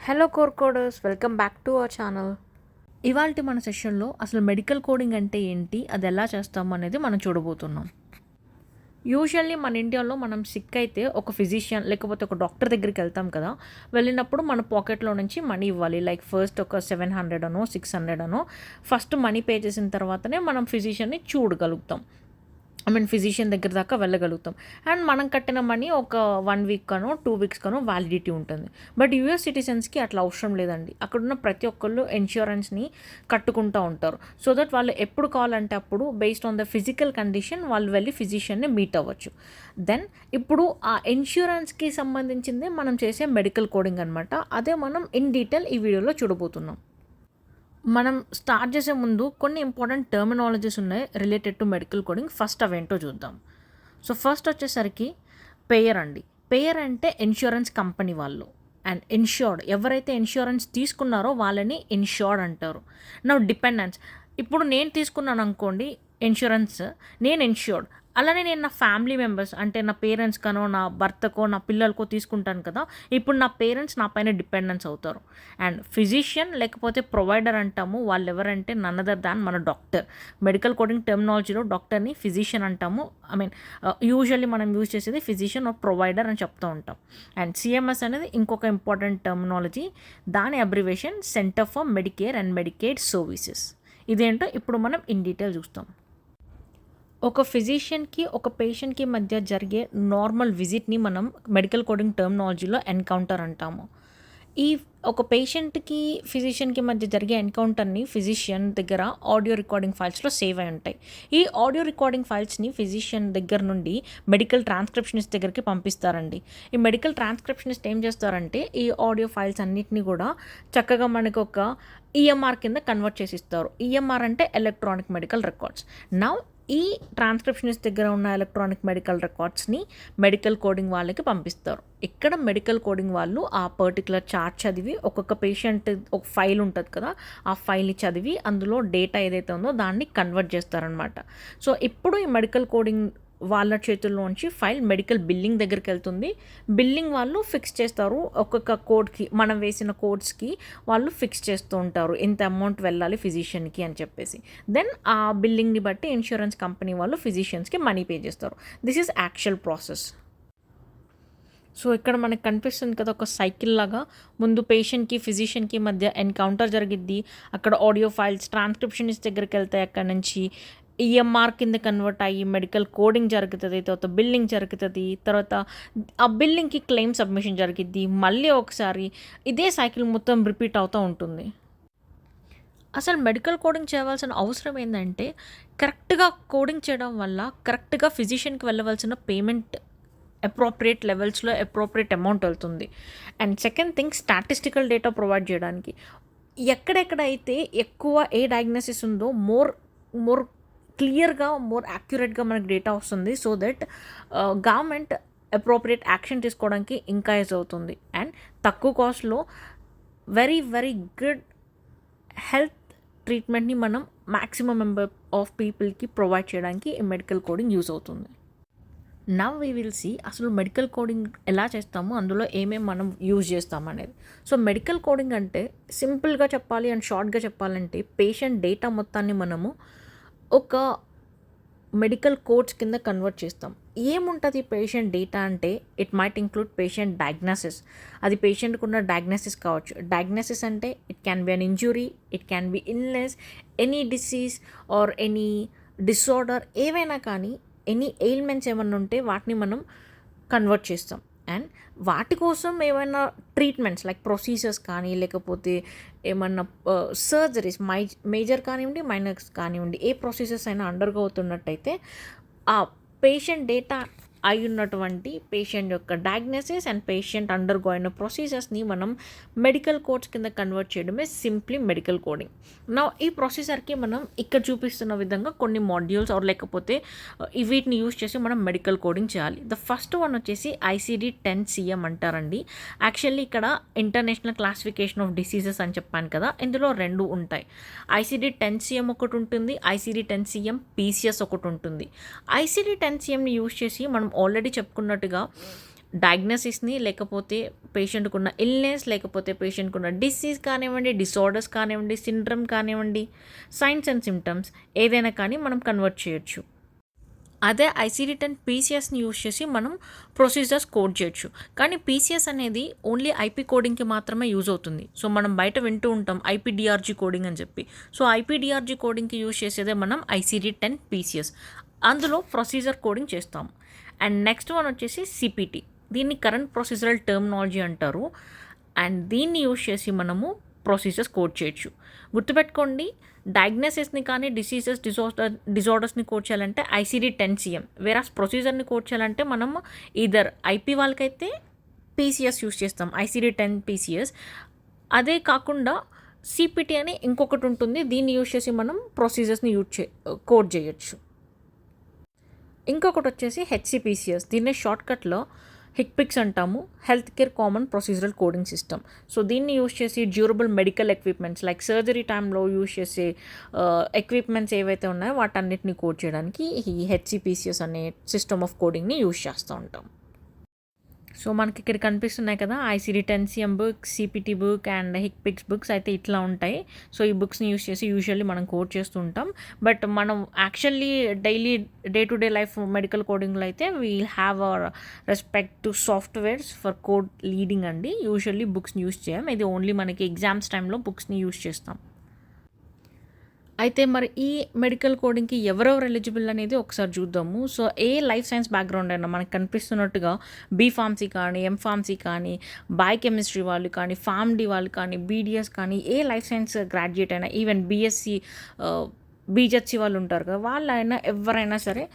Hello core coders, welcome back to our channel. ఇవాల్టి మన సెషన్లో అసలు మెడికల్ కోడింగ్ అంటే ఏంటి, అది ఎలా చేస్తాము అనేది మనం చూడబోతున్నాం. యూజువల్లీ మన ఇండియాలో మనం సిక్ అయితే ఒక ఫిజిషియన్ లేకపోతే ఒక డాక్టర్ దగ్గరికి వెళ్తాం కదా. వెళ్ళినప్పుడు మన పాకెట్లో నుంచి మనీ ఇవ్వాలి. లైక్ ఫస్ట్ ఒక 700 అనో 600 అనో ఫస్ట్ మనీ పే చేసిన తర్వాతనే మనం ఫిజిషియన్ని చూడగలుగుతాం. ఫిజిషియన్ దగ్గర దాకా వెళ్ళగలుగుతాం. అండ్ మనం కట్టిన మనీ ఒక 1 వీక్ కనో 2 వీక్స్ కనో వ్యాలిడిటీ ఉంటుంది. బట్ యూఎస్ సిటిజన్స్కి అట్లా అవసరం లేదండి. అక్కడున్న ప్రతి ఒక్కళ్ళు ఇన్సూరెన్స్ని కట్టుకుంటూ ఉంటారు. సో దట్ వాళ్ళు ఎప్పుడు కావాలంటే అప్పుడు based on the physical condition వాళ్ళు వెళ్ళి ఫిజిషియన్ని మీట్ అవ్వచ్చు. దెన్ ఇప్పుడు ఆ ఇన్సూరెన్స్కి సంబంధించిందే మనం చేసే మెడికల్ కోడింగ్ అనమాట. అదే మనం ఇన్ డీటెయిల్ ఈ వీడియోలో చూడబోతున్నాం. మనం స్టార్ట్ చేసే ముందు కొన్ని ఇంపార్టెంట్ టర్మినాలజీస్ ఉన్నాయి related to medical coding. First అవేంటో చూద్దాం. సో ఫస్ట్ వచ్చేసరికి పేయర్ అండి. పేయర్ అంటే ఇన్సూరెన్స్ కంపెనీ వాళ్ళు. అండ్ ఇన్ష్యూర్డ్, ఎవరైతే ఇన్సూరెన్స్ తీసుకున్నారో వాళ్ళని ఇన్ష్యూర్డ్ అంటారు. నా డిపెండెన్స్, ఇప్పుడు నేను తీసుకున్నాను అనుకోండి ఇన్సూరెన్స్, నేను ఇన్ష్యూర్డ్. అలానే నేను నా ఫ్యామిలీ మెంబర్స్ అంటే నా పేరెంట్స్కనో నా భర్తకో నా పిల్లలకో తీసుకుంటాను కదా, ఇప్పుడు నా పేరెంట్స్ నా పైన డిపెండెన్స్ అవుతారు. అండ్ ఫిజిషియన్ లేకపోతే ప్రొవైడర్ అంటాము. వాళ్ళు ఎవరంటే నన్ అదర్ దాన్ మన డాక్టర్. మెడికల్ కోడింగ్ టెర్మినాలజీలో డాక్టర్ని ఫిజిషియన్ అంటాము. యూజువల్లీ మనం యూజ్ చేసేది ఫిజిషియన్ ఆర్ ప్రొవైడర్ అని చెప్తూ ఉంటాం. అండ్ సిఎంఎస్ అనేది ఇంకొక ఇంపార్టెంట్ టెర్మినాలజీ. దాని abbreviation centre for Medicare and Medicaid services. ఇదేంటో ఇప్పుడు మనం ఇన్ డీటెయిల్ చూస్తాం. ఒక ఫిజిషియన్కి ఒక పేషెంట్కి మధ్య జరిగే నార్మల్ విజిట్ని మనం మెడికల్ కోడింగ్ టర్మినాలజీలో ఎన్కౌంటర్ అంటాము. ఈ ఒక పేషెంట్కి ఫిజిషియన్కి మధ్య జరిగే ఎన్కౌంటర్ని ఫిజిషియన్ దగ్గర ఆడియో రికార్డింగ్ ఫైల్స్లో సేవ్ అయి ఉంటాయి. ఈ ఆడియో రికార్డింగ్ ఫైల్స్ని ఫిజిషియన్ దగ్గర నుండి మెడికల్ ట్రాన్స్క్రిప్షనిస్ట్ దగ్గరికి పంపిస్తారండి. ఈ మెడికల్ ట్రాన్స్క్రిప్షనిస్ట్ ఏం చేస్తారంటే ఈ ఆడియో ఫైల్స్ అన్నిటిని కూడా చక్కగా మనకు ఒక ఈఎంఆర్ కింద కన్వర్ట్ చేసి ఇస్తారు. ఈఎంఆర్ అంటే ఎలక్ట్రానిక్ మెడికల్ రికార్డ్స్. నౌ ఈ ట్రాన్స్క్రిప్షనిస్ట్ దగ్గర ఉన్న ఎలక్ట్రానిక్ మెడికల్ రికార్డ్స్ని మెడికల్ కోడింగ్ వాళ్ళకి పంపిస్తారు. ఇక్కడ మెడికల్ కోడింగ్ వాళ్ళు ఆ పర్టికులర్ చార్ట్ చదివి ఒక్కొక్క పేషెంట్ ఒక ఫైల్ ఉంటుంది కదా, ఆ ఫైల్ని చదివి అందులో డేటా ఏదైతే ఉందో దాన్ని కన్వర్ట్ చేస్తారనమాట. సో ఇప్పుడు ఈ మెడికల్ కోడింగ్ వాళ్ళ చేతుల్లోంచి ఫైల్ మెడికల్ బిల్లింగ్ దగ్గరికి వెళ్తుంది. బిల్లింగ్ వాళ్ళు ఫిక్స్ చేస్తారు. ఒక్కొక్క కోడ్కి మనం వేసిన కోడ్స్కి వాళ్ళు ఫిక్స్ చేస్తూ ఉంటారు ఇంత అమౌంట్ వెళ్ళాలి ఫిజిషియన్కి అని చెప్పేసి. దెన్ ఆ బిల్లింగ్ని బట్టి ఇన్సూరెన్స్ కంపెనీ వాళ్ళు ఫిజిషియన్స్కి మనీ పే చేస్తారు. This is actual process. So ఇక్కడ మనకు కనిపిస్తుంది కదా ఒక సైకిల్ లాగా. ముందు పేషెంట్కి ఫిజిషియన్కి మధ్య ఎన్కౌంటర్ జరిగిద్ది. అక్కడ ఆడియో ఫైల్స్ ట్రాన్స్క్రిప్షనిస్ట్ దగ్గరికి వెళ్తాయి. అక్కడ నుంచి ఈఎంఆర్ కింద కన్వర్ట్ అయ్యి మెడికల్ కోడింగ్ జరుగుతుంది. తర్వాత బిల్లింగ్ జరుగుతుంది. తర్వాత ఆ బిల్లింగ్కి క్లెయిమ్ సబ్మిషన్ జరిగిద్ది. మళ్ళీ ఒకసారి ఇదే సైకిల్ మొత్తం రిపీట్ అవుతూ ఉంటుంది. అసలు మెడికల్ కోడింగ్ చేయవలసిన అవసరం ఏంటంటే కరెక్ట్గా కోడింగ్ చేయడం వల్ల కరెక్ట్గా ఫిజిషియన్కి వెళ్ళవలసిన పేమెంట్ అప్రోప్రియేట్ లెవెల్స్లో అప్రోప్రియేట్ అమౌంట్ వెళ్తుంది. And second thing, statistical data provide చేయడానికి ఎక్కడెక్కడైతే ఎక్కువ ఏ డయాగ్నోసిస్ ఉందో మోర్ క్లియర్గా మోర్ యాక్యురేట్గా మనకు డేటా వస్తుంది. So that government appropriate action తీసుకోవడానికి ఎంకరేజ్ అవుతుంది. అండ్ తక్కువ కాస్ట్లో వెరీ వెరీ గుడ్ హెల్త్ ట్రీట్మెంట్ని మనం మ్యాక్సిమం మెంబర్ ఆఫ్ పీపుల్కి ప్రొవైడ్ చేయడానికి ఈ మెడికల్ కోడింగ్ యూజ్ అవుతుంది. నవ్ వీ విల్ సీ అసలు మెడికల్ కోడింగ్ ఎలా చేస్తాము, అందులో ఏమేమి మనం యూజ్ చేస్తాము అనేది. సో మెడికల్ కోడింగ్ అంటే సింపుల్గా చెప్పాలి అండ్ షార్ట్గా చెప్పాలంటే పేషెంట్ డేటా మొత్తాన్ని మనము ఒక మెడికల్ కోడ్స్ కింద కన్వర్ట్ చేస్తాం. ఏముంటుంది పేషెంట్ డేటా అంటే it might include patient diagnosis. అది పేషెంట్కి ఉన్న డయాగ్నోసిస్ కావచ్చు. డయాగ్నోసిస్ అంటే it can be an injury, it can be illness, any disease or any disorder, ఏవైనా కానీ ఎనీ ఎయిల్మెంట్స్ ఏమన్నా ఉంటే వాటిని మనం కన్వర్ట్ చేస్తాం. అండ్ వాటి కోసం ఏమైనా ట్రీట్మెంట్స్ లైక్ ప్రొసీజర్స్ కానీ లేకపోతే ఏమన్నా సర్జరీస్ మేజర్ కానివ్వండి మైనర్స్ కానివ్వండి ఏ ప్రొసీజర్స్ అయినా అండర్గో అవుతున్నట్టయితే ఆ పేషెంట్ డేటా అయి ఉన్నటువంటి పేషెంట్ యొక్క డయాగ్నోసిస్ అండ్ పేషెంట్ అండర్గో అయిన ప్రొసీజర్స్ని మనం మెడికల్ కోడ్స్ కింద కన్వర్ట్ చేయడమే సింప్లీ మెడికల్ కోడింగ్. నా ఈ ప్రొసీజర్కి మనం ఇక్కడ చూపిస్తున్న విధంగా కొన్ని మాడ్యూల్స్ ఆర్ లేకపోతే వీటిని యూజ్ చేసి మనం మెడికల్ కోడింగ్ చేయాలి. ద ఫస్ట్ వన్ వచ్చేసి ICD-10-CM అంటారండి. యాక్చువల్లీ ఇక్కడ ఇంటర్నేషనల్ క్లాసిఫికేషన్ ఆఫ్ డిసీజెస్ అని చెప్పాను కదా, ఇందులో రెండు ఉంటాయి. ICD-10-CM ఒకటి ఉంటుంది, ICD-10-CM PCS ఒకటి ఉంటుంది. ICD-10-CMని యూజ్ చేసి మనం ఆల్రెడీ చెప్పుకున్నట్టుగా డయాగ్నోసిస్ని, లేకపోతే పేషెంట్కి ఉన్న ఇల్నెస్, లేకపోతే పేషెంట్కి ఉన్న డిసీజ్ కానివ్వండి, డిసార్డర్స్ కానివ్వండి, సిండ్రమ్ కానివ్వండి, సైన్స్ అండ్ సిమ్టమ్స్ ఏదైనా కానీ మనం కన్వర్ట్ చేయొచ్చు. అదే ICD-10 PCSని యూజ్ చేసి మనం ప్రొసీజర్స్ కోడ్ చేయొచ్చు. కానీ PCS అనేది ఓన్లీ IP కోడింగ్కి మాత్రమే యూజ్ అవుతుంది. సో మనం బయట వింటూ ఉంటాం IPDRG కోడింగ్ అని చెప్పి. సో IPDRG కోడింగ్కి యూజ్ చేసేదే మనం ICD-10 PCS. అందులో ప్రొసీజర్ కోడింగ్ చేస్తాం. అండ్ నెక్స్ట్ వన్ వచ్చేసి CPT. దీన్ని కరెంట్ ప్రొసీజరల్ టర్మినాలజీ అంటారు. అండ్ దీన్ని యూజ్ చేసి మనము ప్రొసీజర్స్ కోడ్ చేయొచ్చు. గుర్తుపెట్టుకోండి, డయాగ్నోసిస్ని కానీ డిజార్డర్స్ని కోడ్ చేయాలంటే ICD-10 వేరాస్ ప్రొసీజర్ని కోడ్ చేయాలంటే మనం ఈదర్ IP వాళ్ళకైతే PCS యూజ్ చేస్తాం, ICD-10 PCS. అదే కాకుండా CPT అని ఇంకొకటి ఉంటుంది, దీన్ని యూజ్ చేసి మనం ప్రొసీజర్స్ని కోడ్ చేయొచ్చు. ఇంకొకటి వచ్చేసి HCPCS. దీన్నే షార్ట్కట్లో HCPCS అంటాము, health care common procedural coding system. So దీన్ని యూజ్ చేసి durable medical equipments like surgery టైంలో యూజ్ చేసే ఎక్విప్మెంట్స్ ఏవైతే ఉన్నాయో వాటన్నిటిని కోడ్ చేయడానికి ఈ HCPCS అనే సిస్టమ్ ఆఫ్ కోడింగ్ని యూజ్ చేస్తూ ఉంటాం. సో మనకి ఇక్కడ కనిపిస్తున్నాయి కదా, ICD-10 book, CPT book and HCPCS books అయితే ఇట్లా ఉంటాయి. సో ఈ బుక్స్ని యూజ్ చేసి యూజువల్లీ మనం కోడ్ చేస్తూ ఉంటాం. బట్ మనం actually daily day to day life medical కోడింగ్లో అయితే we'll have our respect to softwares for code leading అండి. యూజువల్లీ బుక్స్ని యూజ్ చేయం, ఇది ఓన్లీ మనకి ఎగ్జామ్స్ టైంలో బుక్స్ని యూజ్ చేస్తాం. అయితే మరి ఈ మెడికల్ కోడింగ్కి ఎవరెవరు ఎలిజిబుల్ అనేది ఒకసారి చూద్దాము. సో ఏ లైఫ్ సైన్స్ బ్యాక్గ్రౌండ్ అయినా మనకు కనిపిస్తున్నట్టుగా B.Pharmacy కానీ, M.Pharmacy కానీ, బయోకెమిస్ట్రీ వాళ్ళు కానీ, PharmD వాళ్ళు కానీ, BDS కానీ, ఏ లైఫ్ సైన్స్ గ్రాడ్యుయేట్ అయినా, ఈవెన్ BSc BJC వాళ్ళు ఉంటారు కదా, వాళ్ళైనా ఎవరైనా సరే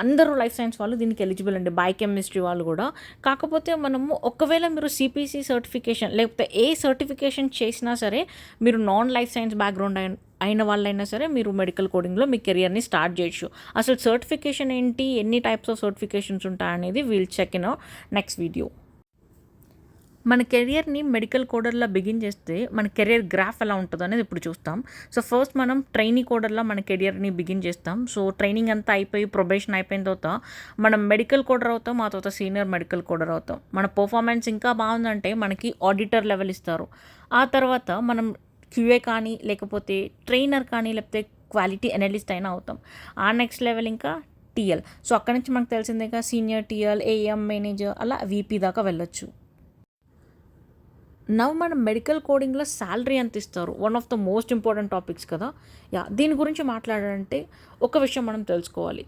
అందరూ లైఫ్ సైన్స్ వాళ్ళు దీనికి ఎలిజిబుల్ అండి, బయోకెమిస్ట్రీ వాళ్ళు కూడా. కాకపోతే మనము ఒకవేళ మీరు CPC సర్టిఫికేషన్ లేకపోతే ఏ సర్టిఫికేషన్ చేసినా సరే, మీరు నాన్ లైఫ్ సైన్స్ బ్యాక్గ్రౌండ్ అయిన వాళ్ళైనా సరే మీరు మెడికల్ కోడింగ్లో మీ కెరియర్ని స్టార్ట్ చేయొచ్చు. అసలు సర్టిఫికేషన్ ఏంటి, ఎన్ని టైప్స్ ఆఫ్ సర్టిఫికేషన్స్ ఉంటాయనేది will check in next video. మన కెరియర్ని మెడికల్ కోడర్లా బిగిన్ చేస్తే మన కెరియర్ గ్రాఫ్ ఎలా ఉంటుందో అనేది ఇప్పుడు చూస్తాం. సో ఫస్ట్ మనం ట్రైనీ కోడర్లా మన కెరియర్ని బిగిన్ చేస్తాం. సో ట్రైనింగ్ అంతా అయిపోయి ప్రొబేషన్ అయిపోయిన తర్వాత మనం మెడికల్ కోడర్ అవుతాం, ఆ తర్వాత సీనియర్ మెడికల్ కోడర్ అవుతాం. మన పర్ఫార్మెన్స్ ఇంకా బాగుందంటే మనకి ఆడిటర్ లెవెల్ ఇస్తారు. ఆ తర్వాత మనం QA కానీ, లేకపోతే ట్రైనర్ కానీ, లేకపోతే క్వాలిటీ అనలిస్ట్ అయినా అవుతాం. ఆ నెక్స్ట్ లెవెల్ ఇంకా TL. సో అక్కడి నుంచి మనకు తెలిసిందేగా సీనియర్ TL, AM మేనేజర్, అలా VP దాకా వెళ్ళొచ్చు. నవ్ మనం మెడికల్ కోడింగ్లో శాలరీ ఎంత ఇస్తారు, one of the most important topics కదా. దీని గురించి మాట్లాడాలంటే ఒక విషయం మనం తెలుసుకోవాలి.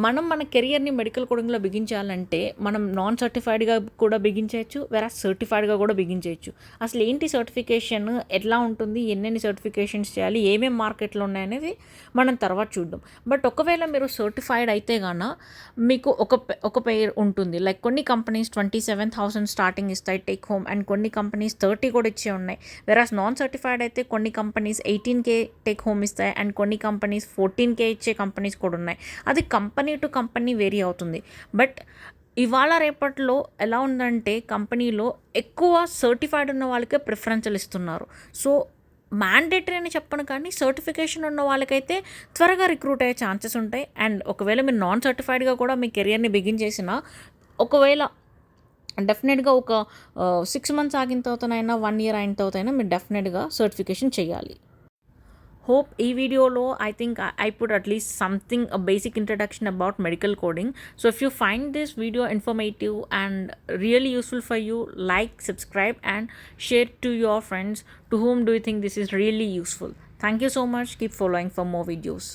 మనం మన కెరియర్ని మెడికల్ కోడింగ్లో బిగించాలంటే మనం నాన్ సర్టిఫైడ్గా కూడా బిగించవచ్చు, వేరే సర్టిఫైడ్గా కూడా బిగించవచ్చు. అసలు ఏంటి సర్టిఫికేషన్, ఎట్లా ఉంటుంది, ఎన్నెన్ని సర్టిఫికేషన్స్ చేయాలి, ఏమేమి మార్కెట్లో ఉన్నాయనేది మనం తర్వాత చూద్దాం. బట్ ఒకవేళ మీరు సర్టిఫైడ్ అయితే గాన మీకు ఒక పేరు ఉంటుంది. లైక్ కొన్ని కంపెనీస్ 27,000 స్టార్టింగ్ ఇస్తాయి టేక్ హోమ్, అండ్ కొన్ని కంపెనీస్ 30 కూడా ఇచ్చే ఉన్నాయి. వేరే నాన్ సర్టిఫైడ్ అయితే కొన్ని కంపెనీస్ 18K టేక్ హోమ్ ఇస్తాయి, అండ్ కొన్ని కంపెనీస్ 14K ఇచ్చే కంపెనీస్ కూడా ఉన్నాయి. అది కంపెనీ టు కంపెనీ వేరీ అవుతుంది. బట్ ఇవాళ రేపట్లో ఎలా ఉందంటే కంపెనీలో ఎక్కువ సర్టిఫైడ్ ఉన్న వాళ్ళకే ప్రిఫరెన్స్లు ఇస్తున్నారు. సో మ్యాండేటరీ అని చెప్పను, కానీ సర్టిఫికేషన్ ఉన్న వాళ్ళకైతే త్వరగా రిక్రూట్ అయ్యే ఛాన్సెస్ ఉంటాయి. అండ్ ఒకవేళ మీరు నాన్ సర్టిఫైడ్గా కూడా మీ కెరియర్ని బిగిన్ చేసినా, ఒకవేళ డెఫినెట్గా ఒక 6 months ఆగిన తర్వాతనైనా 1 year అయిన తర్వాతైనా మీరు డెఫినెట్గా సర్టిఫికేషన్ చేయాలి. Hope ఈ వీడియోలో I think I put at least something, a basic introduction about medical coding. So if you find this video informative and really useful for you, like, subscribe and share to your friends to whom do you think this is really useful. Thank you so much. Keep following for more videos.